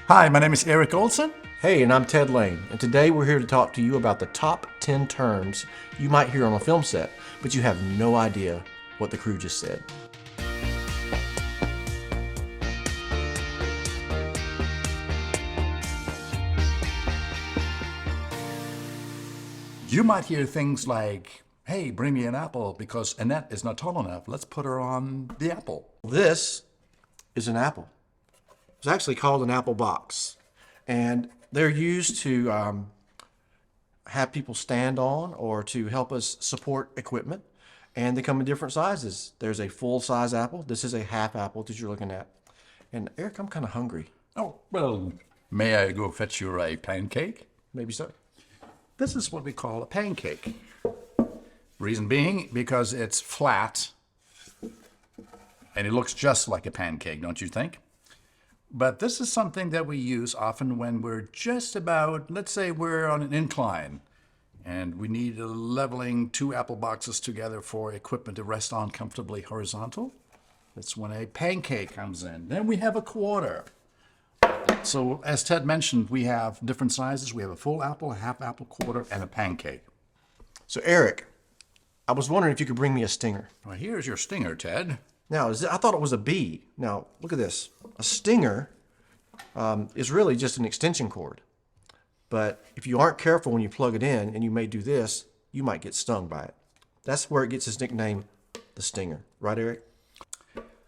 Hi, my name is Erik Olsen. Hey, and I'm Ted Lane, and today we're here to talk to you about the top 10 terms you might hear on a film set, but you have no idea what the crew just said. You might hear things like, hey, bring me an apple because Annette is not tall enough. Let's put her on the apple. This is an apple. It's actually called an apple box, and they're used to have people stand on or to help us support equipment, and they come in different sizes. There's a full-size apple. This is a half apple that you're looking at. And Eric, I'm kind of hungry. Oh, well, may I go fetch you a pancake? Maybe so. This is what we call a pancake. Reason being, because it's flat, and it looks just like a pancake, don't you think? But this is something that we use often when we're just about, let's say we're on an incline and we need leveling two apple boxes together for equipment to rest on comfortably horizontal. That's when a pancake comes in. Then we have a quarter. So as Ted mentioned, we have different sizes. We have a full apple, a half apple, quarter, and a pancake. So Eric, I was wondering if you could bring me a stinger. Well, here's your stinger, Ted. Now, I thought it was a bee. Now, look at this. A stinger is really just an extension cord. But if you aren't careful when you plug it in, and you may do this, you might get stung by it. That's where it gets its nickname, the stinger. Right, Eric?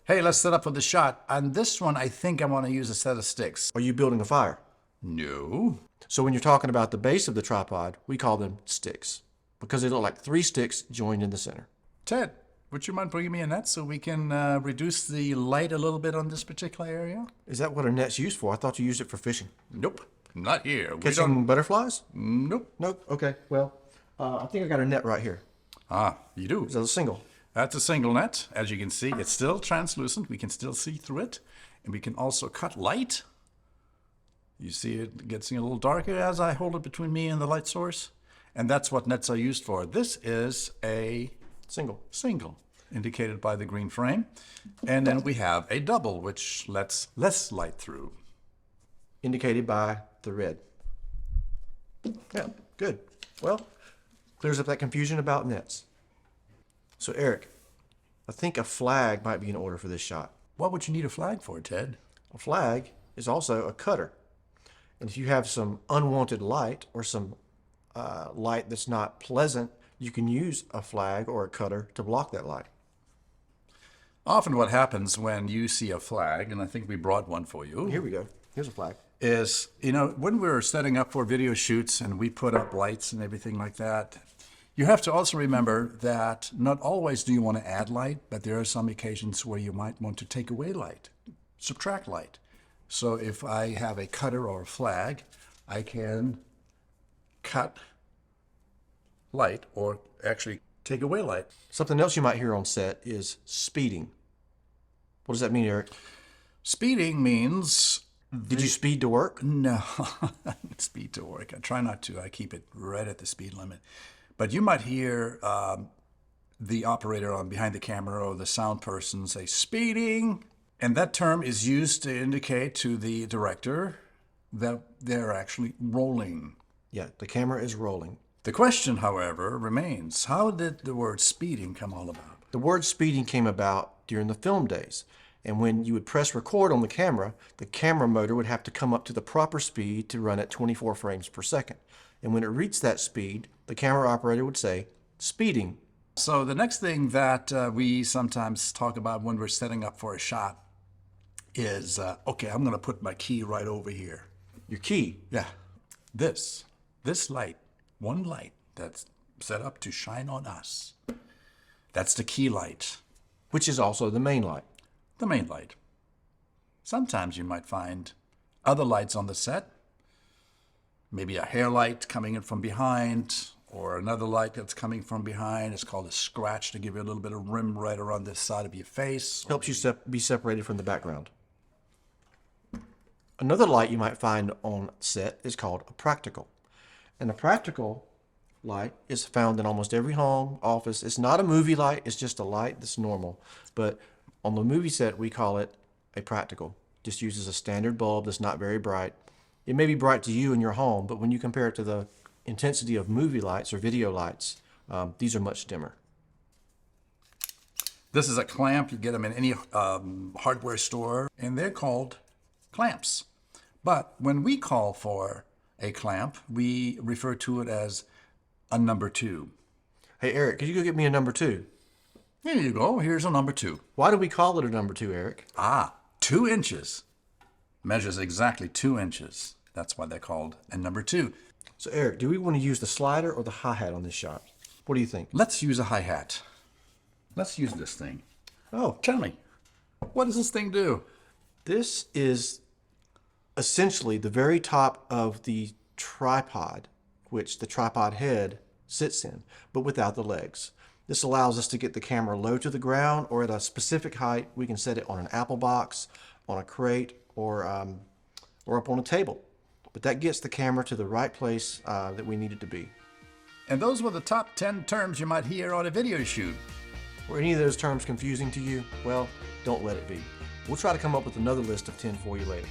Hey, let's set up for the shot. On this one, I think I want to use a set of sticks. Are you building a fire? No. So when you're talking about the base of the tripod, we call them sticks because they look like three sticks joined in the center. Ted, would you mind bringing me a net so we can reduce the light a little bit on this particular area? Is that what a net's used for? I thought you used it for fishing. Nope, not here. Catching butterflies? Nope. Nope. Okay. Well, I think I got a net right here. Ah, you do. Is that a single? That's a single net. As you can see, it's still translucent. We can still see through it. And we can also cut light. You see it gets a little darker as I hold it between me and the light source. And that's what nets are used for. This is a single, indicated by the green frame. And then we have a double, which lets less light through. Indicated by the red. Yeah, good. Well, clears up that confusion about nets. So Eric, I think a flag might be in order for this shot. What would you need a flag for, Ted? A flag is also a cutter. And if you have some unwanted light or some light that's not pleasant, you can use a flag or a cutter to block that light. Often what happens when you see a flag, and I think we brought one for you. Here we go. Here's a flag. Is, when we're setting up for video shoots and we put up lights and everything like that, you have to also remember that not always do you want to add light, but there are some occasions where you might want to take away light, subtract light. So if I have a cutter or a flag, I can cut light or actually take away light. Something else you might hear on set is speeding. What does that mean, Eric? Speeding means... Did you speed to work? No, speed to work. I try not to. I keep it right at the speed limit. But you might hear the operator on behind the camera or the sound person say, speeding. And that term is used to indicate to the director that they're actually rolling. Yeah, the camera is rolling. The question, however, remains, how did the word speeding come all about? The word speeding came about during the film days. And when you would press record on the camera motor would have to come up to the proper speed to run at 24 frames per second. And when it reached that speed, the camera operator would say, speeding. So the next thing that we sometimes talk about when we're setting up for a shot is, okay, I'm going to put my key right over here. Your key? Yeah. This light, one light that's set up to shine on us. That's the key light. Which is also the main light. The main light. Sometimes you might find other lights on the set. Maybe a hair light coming in from behind, or another light that's coming from behind. It's called a scratch to give you a little bit of rim right around the side of your face. Helps you be separated from the background. Another light you might find on set is called a practical. And a practical light is found in almost every home, office. It's not a movie light, it's just a light that's normal. But on the movie set, we call it a practical. Just uses a standard bulb that's not very bright. It may be bright to you in your home, but when you compare it to the intensity of movie lights or video lights, these are much dimmer. This is a clamp. You get them in any hardware store, and they're called clamps. But when we call for a clamp, we refer to it as a number 2. Hey, Eric, could you go get me a number 2? Here you go. Here's a number 2. Why do we call it a number 2, Eric? 2 inches. Measures exactly 2 inches. That's why they're called a number 2. So, Eric, do we want to use the slider or the hi-hat on this shot? What do you think? Let's use a hi-hat. Let's use this thing. Oh, Tell me, what does this thing do? this is essentially the very top of the tripod, which the tripod head sits in, but without the legs. This allows us to get the camera low to the ground or at a specific height. We can set it on an apple box, on a crate, or up on a table. But that gets the camera to the right place that we need it to be. And those were the top 10 terms you might hear on a video shoot. Were any of those terms confusing to you? Well, don't let it be. We'll try to come up with another list of 10 for you later.